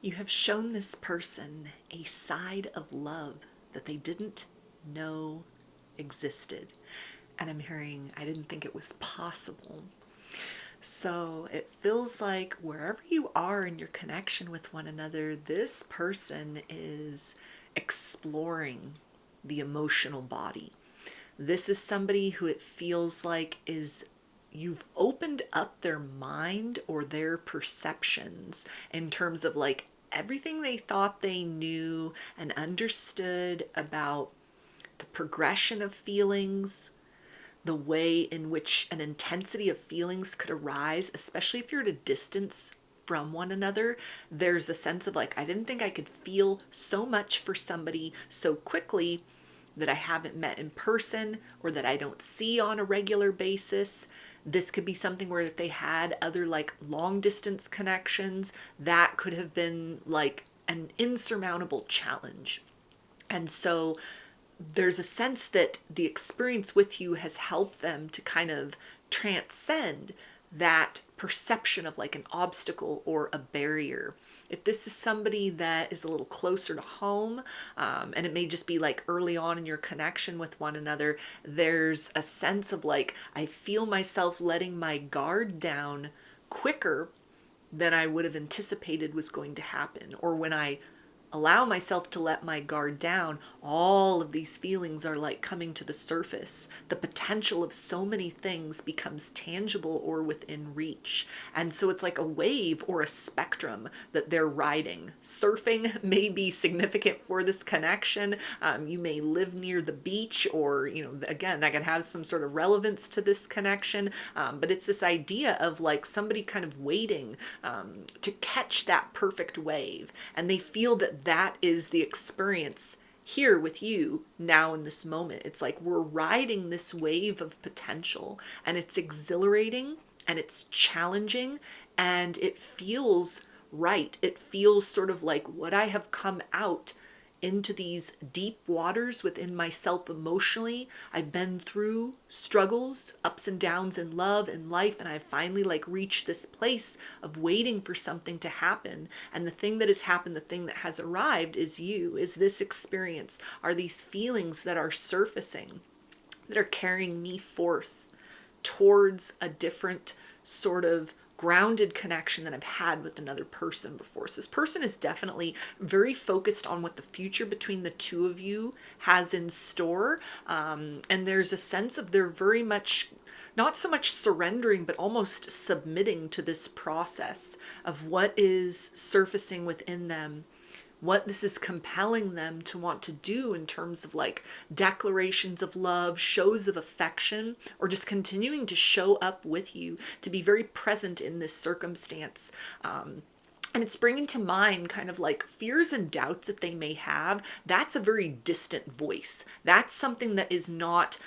You have shown this person a side of love that they didn't know existed. And I'm hearing, I didn't think it was possible. So it feels like wherever you are in your connection with one another, this person is exploring the emotional body. This is somebody who it feels like is you've opened up their mind or their perceptions in terms of like everything they thought they knew and understood about the progression of feelings, the way in which an intensity of feelings could arise, especially if you're at a distance from one another. There's a sense of like, I didn't think I could feel so much for somebody so quickly that I haven't met in person or that I don't see on a regular basis. This could be something where if they had other like long distance connections, that could have been like an insurmountable challenge. And so there's a sense that the experience with you has helped them to kind of transcend that perception of like an obstacle or a barrier. If this is somebody that is a little closer to home, and it may just be like early on in your connection with one another, there's a sense of like, I feel myself letting my guard down quicker than I would have anticipated was going to happen. Or when I allow myself to let my guard down, all of these feelings are like coming to the surface. The potential of so many things becomes tangible or within reach. And so it's like a wave or a spectrum that they're riding. Surfing may be significant for this connection. You may live near the beach, or, you know, again, that can have some sort of relevance to this connection. But it's this idea of like somebody kind of waiting to catch that perfect wave. And they feel that that is the experience here with you now in this moment. It's like we're riding this wave of potential, and it's exhilarating and it's challenging and it feels right. It feels sort of like what I have come out into these deep waters within myself emotionally. I've been through struggles, ups and downs in love and life, and I've finally like reached this place of waiting for something to happen. And the thing that has happened, the thing that has arrived is you, is this experience, are these feelings that are surfacing, that are carrying me forth towards a different sort of grounded connection that I've had with another person before. So this person is definitely very focused on what the future between the two of you has in store. And there's a sense of they're very much not so much surrendering, but almost submitting to this process of what is surfacing within them, what this is compelling them to want to do in terms of like declarations of love, shows of affection, or just continuing to show up with you, to be very present in this circumstance. And it's bringing to mind kind of like fears and doubts that they may have. That's a very distant voice. That's something that is not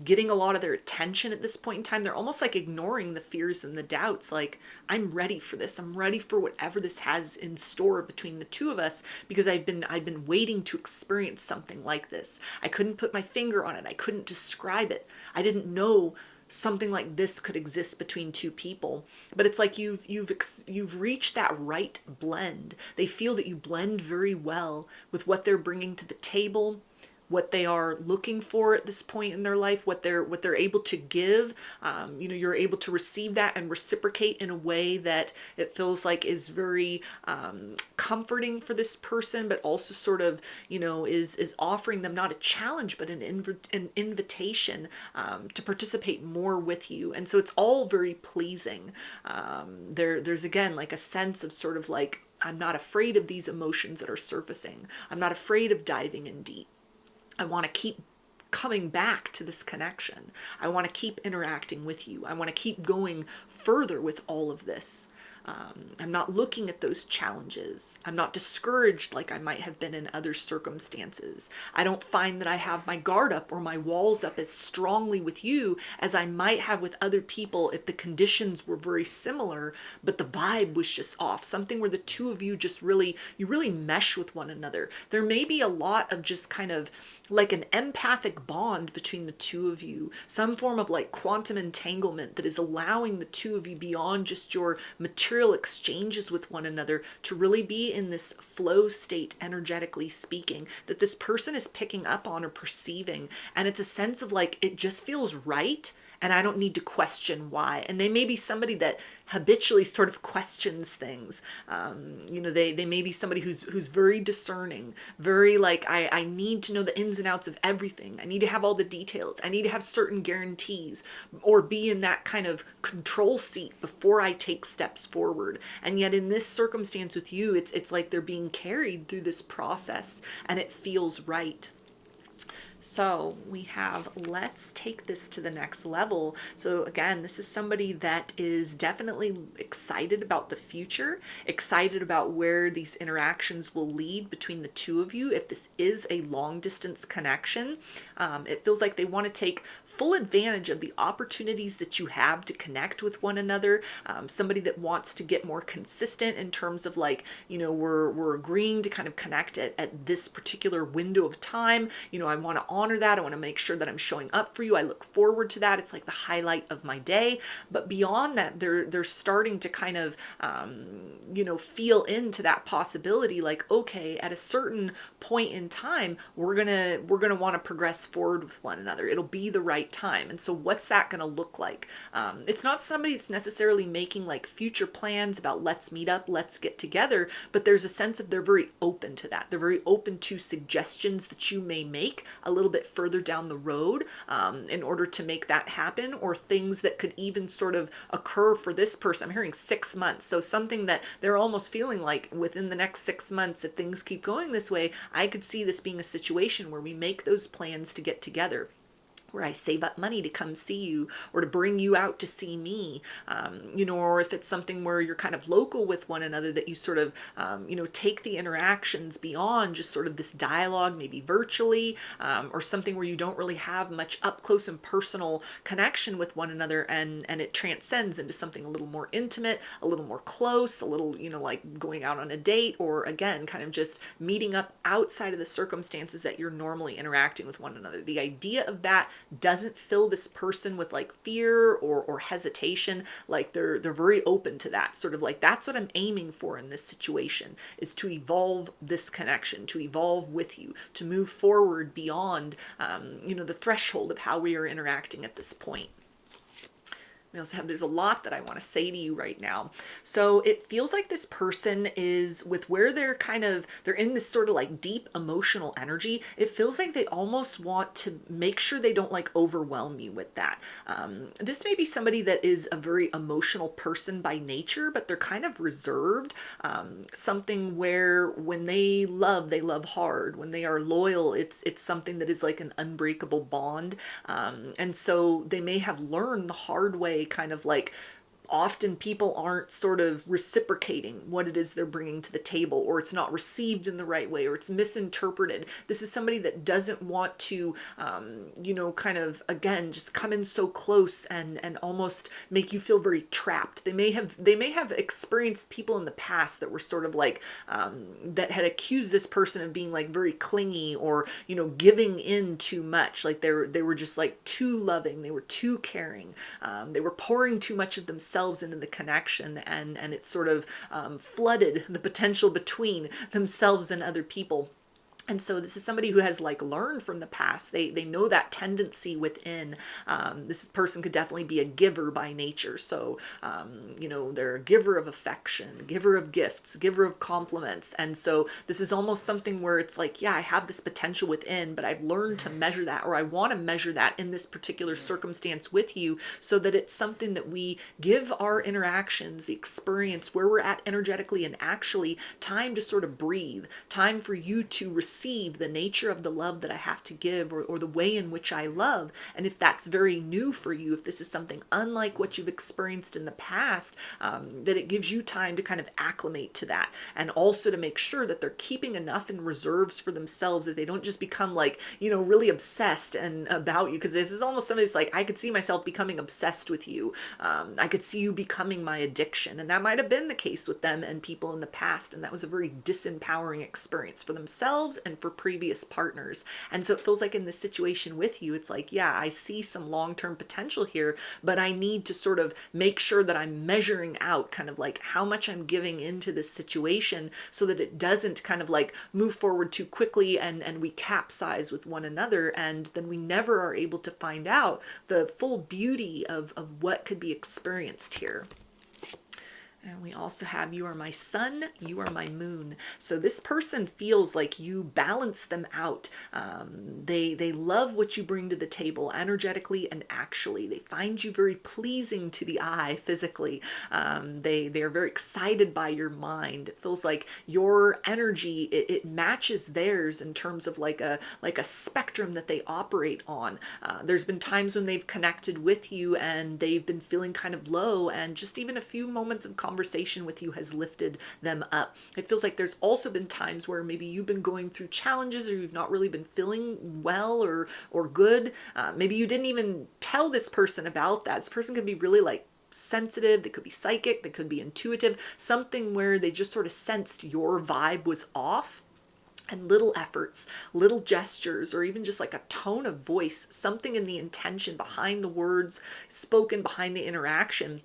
getting a lot of their attention at this point in time. They're almost like ignoring the fears and the doubts. Like, I'm ready for this. I'm ready for whatever this has in store between the two of us, because I've been waiting to experience something like this. I couldn't put my finger on it. I couldn't describe it. I didn't know something like this could exist between two people. But it's like you've reached that right blend. They feel that you blend very well with what they're bringing to the table, what they are looking for at this point in their life, what they're able to give. You're able to receive that and reciprocate in a way that it feels like is very comforting for this person, but also sort of, is offering them not a challenge, but an invitation to participate more with you. And so it's all very pleasing. There's again like a sense of sort of like, I'm not afraid of these emotions that are surfacing. I'm not afraid of diving in deep. I want to keep coming back to this connection. I want to keep interacting with you. I want to keep going further with all of this. I'm not looking at those challenges. I'm not discouraged like I might have been in other circumstances. I don't find that I have my guard up or my walls up as strongly with you as I might have with other people if the conditions were very similar, but the vibe was just off. Something where the two of you just really mesh with one another. There may be a lot of just kind of like an empathic bond between the two of you, some form of like quantum entanglement that is allowing the two of you beyond just your material material exchanges with one another to really be in this flow state, energetically speaking, that this person is picking up on or perceiving. And it's a sense of like, it just feels right. And I don't need to question why. And they may be somebody that habitually sort of questions things. They may be somebody who's very discerning, very like, I need to know the ins and outs of everything. I need to have all the details. I need to have certain guarantees, or be in that kind of control seat before I take steps forward. And yet in this circumstance with you, it's like they're being carried through this process and it feels right. So we have, let's take this to the next level. So again, this is somebody that is definitely excited about the future, excited about where these interactions will lead between the two of you. If this is a long distance connection, it feels like they want to take full advantage of the opportunities that you have to connect with one another. Somebody that wants to get more consistent in terms of like, we're agreeing to kind of connect at this particular window of time. I want to honor that. I want to make sure that I'm showing up for you. I look forward to that. It's like the highlight of my day. But beyond that, they're starting to kind of, feel into that possibility. Like, okay, at a certain point in time, we're gonna want to progress forward with one another. It'll be the right time. And so what's that going to look like? It's not somebody that's necessarily making like future plans about let's meet up, let's get together, but there's a sense of they're very open to that. They're very open to suggestions that you may make a little bit further down the road in order to make that happen, or things that could even sort of occur for this person. I'm hearing 6 months. So something that they're almost feeling like within the next 6 months, if things keep going this way, I could see this being a situation where we make those plans to get together, where I save up money to come see you, or to bring you out to see me, or if it's something where you're kind of local with one another, that you sort of, take the interactions beyond just sort of this dialogue, maybe virtually, or something where you don't really have much up close and personal connection with one another, and it transcends into something a little more intimate, a little more close, a little, like going out on a date, or again, kind of just meeting up outside of the circumstances that you're normally interacting with one another. The idea of that doesn't fill this person with like fear or hesitation. Like they're very open to that, sort of like, that's what I'm aiming for in this situation, is to evolve this connection, to evolve with you, to move forward beyond the threshold of how we are interacting at this point. We also have, there's a lot that I want to say to you right now. So it feels like this person is, with where they're in this sort of like deep emotional energy, it feels like they almost want to make sure they don't like overwhelm you with that. This may be somebody that is a very emotional person by nature, but they're kind of reserved. Something where when they love hard. When they are loyal, it's something that is like an unbreakable bond. And so they may have learned the hard way, kind of like, often people aren't sort of reciprocating what it is they're bringing to the table, or it's not received in the right way, or it's misinterpreted. This is somebody that doesn't want to, kind of, again, just come in so close and almost make you feel very trapped. They may have experienced people in the past that were sort of like, that had accused this person of being like very clingy, or, giving in too much. Like they were just like too loving. They were too caring. They were pouring too much of themselves into the connection, and it sort of flooded the potential between themselves and other people. And so this is somebody who has like learned from the past. They know that tendency within. This person could definitely be a giver by nature. So, they're a giver of affection, giver of gifts, giver of compliments. And so this is almost something where it's like, yeah, I have this potential within, but I've learned to measure that, or I want to measure that in this particular circumstance with you, so that it's something that we give our interactions, the experience, where we're at energetically and actually, time to sort of breathe, time for you to receive the nature of the love that I have to give, or the way in which I love. And if that's very new for you, if this is something unlike what you've experienced in the past, that it gives you time to kind of acclimate to that, and also to make sure that they're keeping enough in reserves for themselves, that they don't just become like, really obsessed and about you. Because this is almost somebody's like, I could see myself becoming obsessed with you. I could see you becoming my addiction. And that might have been the case with them and people in the past. And that was a very disempowering experience for themselves and for previous partners. And so it feels like in this situation with you, it's like, yeah, I see some long-term potential here, but I need to sort of make sure that I'm measuring out kind of like how much I'm giving into this situation so that it doesn't kind of like move forward too quickly and we capsize with one another, and then we never are able to find out the full beauty of what could be experienced here. And we also have, you are my sun, you are my moon. So this person feels like you balance them out. They love what you bring to the table energetically and actually. They find you very pleasing to the eye physically. They are very excited by your mind. It feels like your energy, it matches theirs in terms of like a spectrum that they operate on. There's been times when they've connected with you and they've been feeling kind of low, and just even a few moments of conversation with you has lifted them up. It feels like there's also been times where maybe you've been going through challenges or you've not really been feeling well or good. Maybe you didn't even tell this person about that. This person could be really like sensitive, they could be psychic, they could be intuitive, something where they just sort of sensed your vibe was off. And little efforts, little gestures, or even just like a tone of voice, something in the intention behind the words spoken, behind the interaction,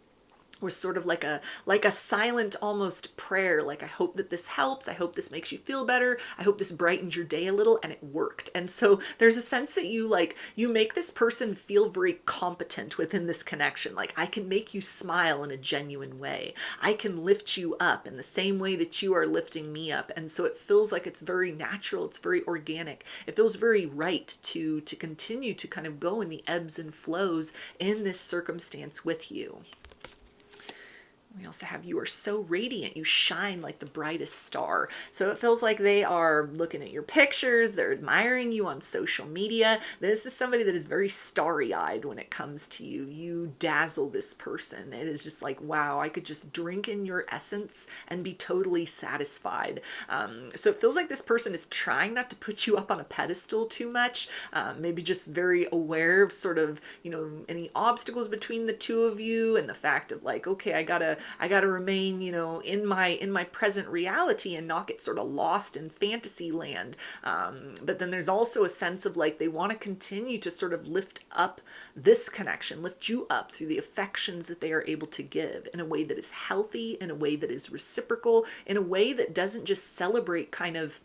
was sort of like a silent almost prayer, like, I hope that this helps, I hope this makes you feel better, I hope this brightens your day a little, and it worked. And so there's a sense that you make this person feel very competent within this connection. Like, I can make you smile in a genuine way, I can lift you up in the same way that you are lifting me up. And so it feels like it's very natural, it's very organic, it feels very right to continue to kind of go in the ebbs and flows in this circumstance with you. We also have, you are so radiant, you shine like the brightest star. So it feels like they are looking at your pictures, they're admiring you on social media. This is somebody that is very starry-eyed when it comes to you. You dazzle this person. It is just like, wow, I could just drink in your essence and be totally satisfied. So it feels like this person is trying not to put you up on a pedestal too much, maybe just very aware of sort of, any obstacles between the two of you, and the fact of like, okay, I gotta remain, in my present reality and not get sort of lost in fantasy land. But then there's also a sense of like, they want to continue to sort of lift up this connection, lift you up through the affections that they are able to give in a way that is healthy, in a way that is reciprocal, in a way that doesn't just celebrate kind of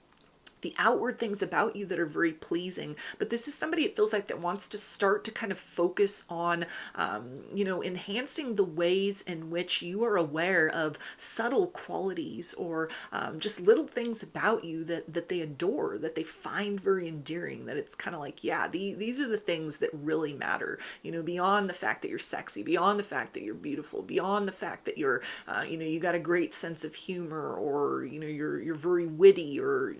the outward things about you that are very pleasing. But this is somebody, it feels like, that wants to start to kind of focus on, enhancing the ways in which you are aware of subtle qualities or just little things about you that they adore, that they find very endearing, that it's kind of like, yeah, these are the things that really matter, beyond the fact that you're sexy, beyond the fact that you're beautiful, beyond the fact that you're, you got a great sense of humor, or, you're very witty, or,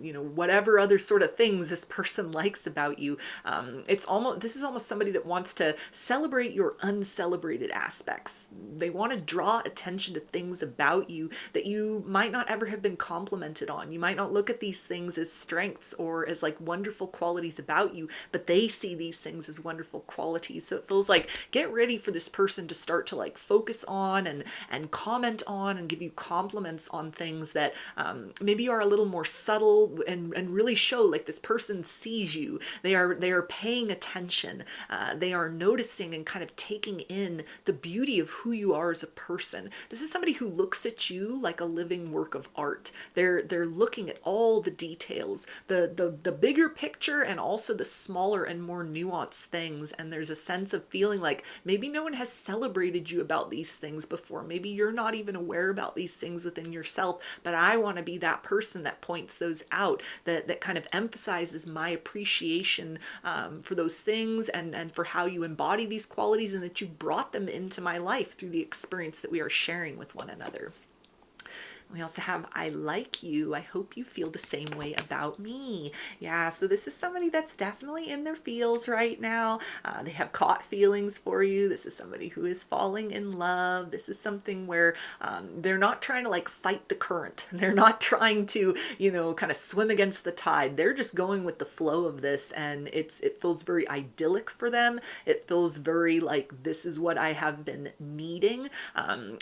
whatever other sort of things this person likes about you. This is almost somebody that wants to celebrate your uncelebrated aspects. They want to draw attention to things about you that you might not ever have been complimented on. You might not look at these things as strengths or as like wonderful qualities about you, but they see these things as wonderful qualities. So it feels like, get ready for this person to start to like focus on and comment on and give you compliments on things that maybe are a little more subtle, and really show like this person sees you. They are paying attention. They are noticing and kind of taking in the beauty of who you are as a person. This is somebody who looks at you like a living work of art. They're looking at all the details, the bigger picture, and also the smaller and more nuanced things. And there's a sense of feeling like maybe no one has celebrated you about these things before. Maybe you're not even aware about these things within yourself, but I want to be that person that points those out, that kind of emphasizes my appreciation for those things, and for how you embody these qualities, and that you've brought them into my life through the experience that we are sharing with one another. We also have, I like you. I hope you feel the same way about me. Yeah, so this is somebody that's definitely in their feels right now. They have caught feelings for you. This is somebody who is falling in love. This is something where they're not trying to like fight the current. They're not trying to, kind of swim against the tide. They're just going with the flow of this, and it feels very idyllic for them. It feels very like, this is what I have been needing.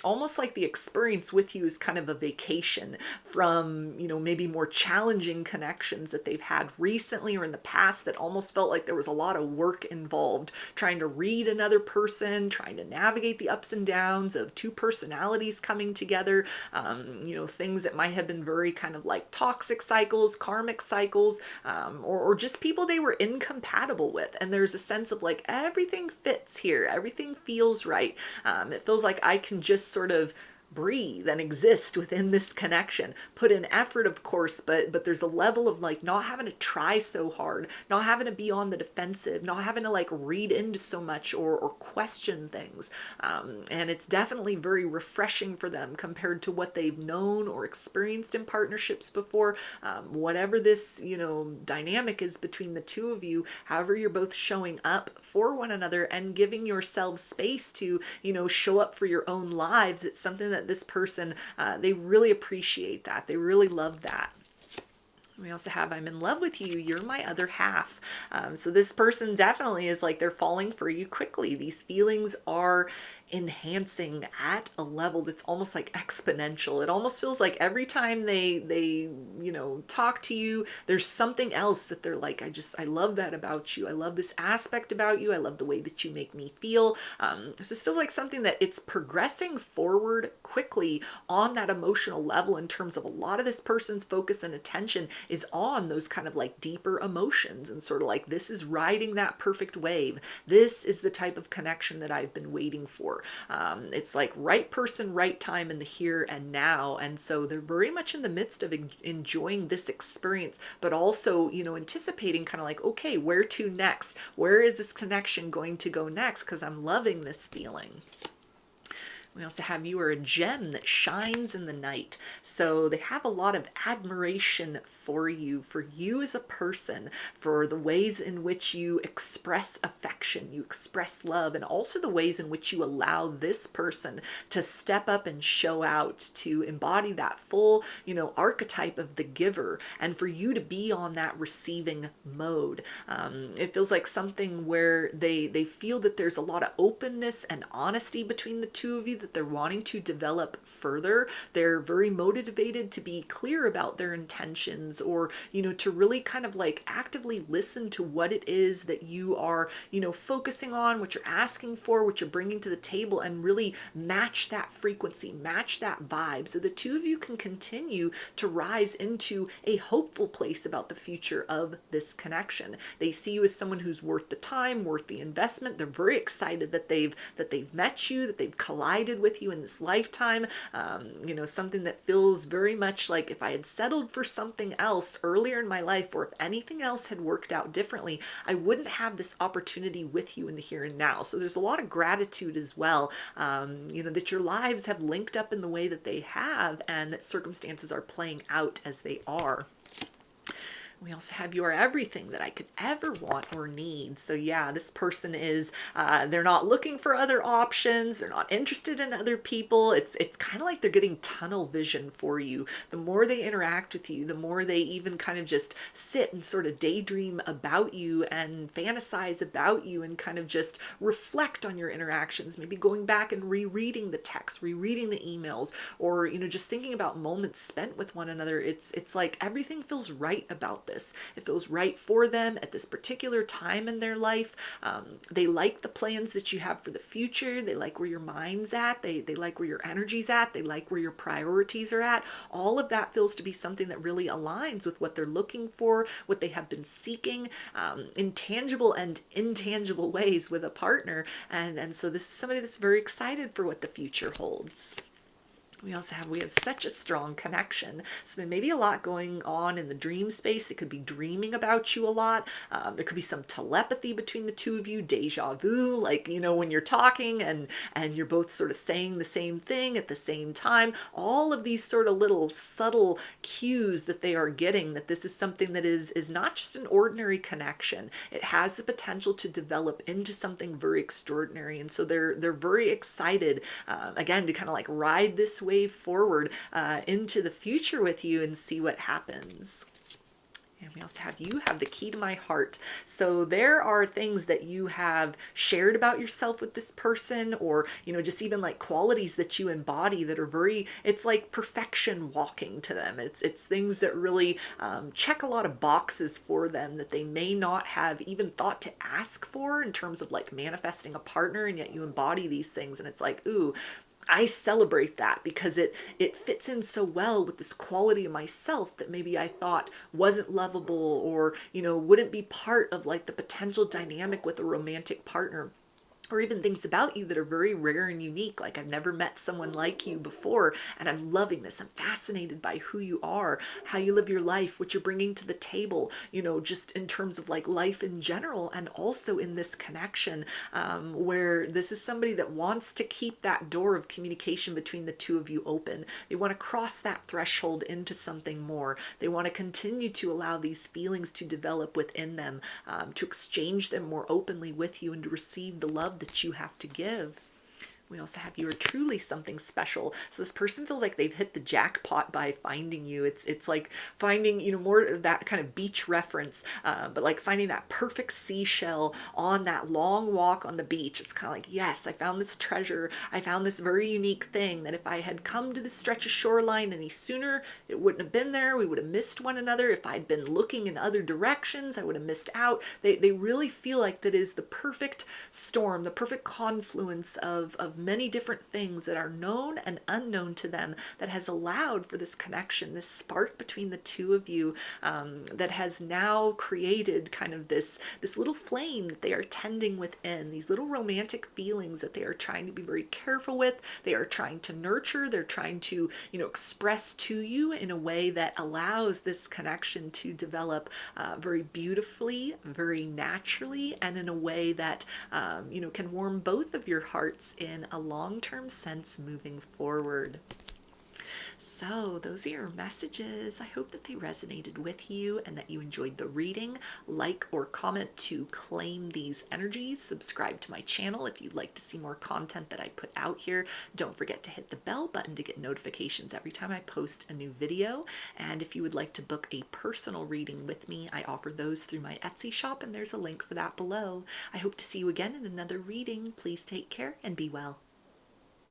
Almost like the experience with you is kind of a vacation. vacation from, you know, maybe more challenging connections that they've had recently or in the past that almost felt like there was a lot of work involved, trying to read another person, trying to navigate the ups and downs of two personalities coming together, you know, things that might have been very kind of like toxic cycles, karmic cycles, or just people they were incompatible with. And there's a sense of like, everything fits here, everything feels right. It feels like I can just sort of breathe and exist within this connection, put in effort, of course, but there's a level of like not having to try so hard, not having to be on the defensive, not having to like read into so much or question things. And it's definitely very refreshing for them compared to what they've known or experienced in partnerships before. Whatever this, you know, dynamic is between the two of you, however you're both showing up for one another and giving yourselves space to, you know, show up for your own lives, it's something that this person, they really appreciate that. They really love that. We also have, I'm in love with you, you're my other half. So this person definitely is like, they're falling for you quickly. These feelings are enhancing at a level that's almost like exponential. It almost feels like every time they you know, talk to you, there's something else that they're like, I love that about you. I love this aspect about you. I love the way that you make me feel. This feels like something that it's progressing forward quickly on that emotional level, in terms of a lot of this person's focus and attention is on those kind of like deeper emotions, and sort of like, this is riding that perfect wave. This is the type of connection that I've been waiting for. It's like right person, right time in the here and now. And so they're very much in the midst of enjoying this experience, but also, you know, anticipating kind of like, okay, where to next? Where is this connection going to go next? Because I'm loving this feeling. We also have, you are a gem that shines in the night. So they have a lot of admiration for you as a person, for the ways in which you express affection, you express love, and also the ways in which you allow this person to step up and show out, to embody that full, you know, archetype of the giver, and for you to be on that receiving mode. It feels like something where they feel that there's a lot of openness and honesty between the two of you, that they're wanting to develop further. They're very motivated to be clear about their intentions, or, you know, to really kind of like actively listen to what it is that you are, you know, focusing on, what you're asking for, what you're bringing to the table, and really match that frequency, match that vibe, so the two of you can continue to rise into a hopeful place about the future of this connection. They see you as someone who's worth the time, worth the investment. They're very excited that they've met you, that they've collided with you in this lifetime. You know, something that feels very much like, if I had settled for something else earlier in my life, or if anything else had worked out differently, I wouldn't have this opportunity with you in the here and now. So there's a lot of gratitude as well, you know, that your lives have linked up in the way that they have, and that circumstances are playing out as they are. We also have, you are everything that I could ever want or need. So yeah, this person is, they're not looking for other options. They're not interested in other people. It's kind of like they're getting tunnel vision for you. The more they interact with you, the more they even kind of just sit and sort of daydream about you and fantasize about you, and kind of just reflect on your interactions, maybe going back and rereading the text, rereading the emails, or, you know, just thinking about moments spent with one another. It's like everything feels right about this. It feels right for them at this particular time in their life. They like the plans that you have for the future. They like where your mind's at. They like where your energy's at. They like where your priorities are at. All of that feels to be something that really aligns with what they're looking for, what they have been seeking, in tangible and intangible ways with a partner. And so this is somebody that's very excited for what the future holds. We have such a strong connection. So there may be a lot going on in the dream space. It could be dreaming about you a lot. There could be some telepathy between the two of you, deja vu, like, you know, when you're talking and you're both sort of saying the same thing at the same time. All of these sort of little subtle cues that they are getting, that this is something that is not just an ordinary connection. It has the potential to develop into something very extraordinary. And so they're very excited, again, to kind of like ride this wave forward into the future with you and see what happens. And we also have, you have the key to my heart. So there are things that you have shared about yourself with this person, or, just even like qualities that you embody that are very, it's like perfection walking to them. It's things that really check a lot of boxes for them that they may not have even thought to ask for in terms of like manifesting a partner. And yet you embody these things. And it's like, ooh, I celebrate that because it fits in so well with this quality of myself that maybe I thought wasn't lovable, or wouldn't be part of like the potential dynamic with a romantic partner, or even things about you that are very rare and unique. Like, I've never met someone like you before, and I'm loving this. I'm fascinated by who you are, how you live your life, what you're bringing to the table, just in terms of like life in general, and also in this connection, where this is somebody that wants to keep that door of communication between the two of you open. They want to cross that threshold into something more. They want to continue to allow these feelings to develop within them, to exchange them more openly with you, and to receive the love that you have to give. We also have, you are truly something special. So this person feels like they've hit the jackpot by finding you. It's like finding, more of that kind of beach reference, but like finding that perfect seashell on that long walk on the beach. It's kind of like, yes, I found this treasure. I found this very unique thing that if I had come to this stretch of shoreline any sooner, it wouldn't have been there. We would have missed one another. If I'd been looking in other directions, I would have missed out. They really feel like that is the perfect storm, the perfect confluence of many different things that are known and unknown to them, that has allowed for this connection, this spark between the two of you, that has now created kind of this little flame that they are tending within, these little romantic feelings that they are trying to be very careful with. They are trying to nurture. They're trying to express to you in a way that allows this connection to develop very beautifully, very naturally, and in a way that can warm both of your hearts in a long-term sense moving forward. So those are your messages. I hope that they resonated with you and that you enjoyed the reading. Like or comment to claim these energies. Subscribe to my channel if you'd like to see more content that I put out here. Don't forget to hit the bell button to get notifications every time I post a new video. And if you would like to book a personal reading with me, I offer those through my Etsy shop, and there's a link for that below. I hope to see you again in another reading. Please take care and be well.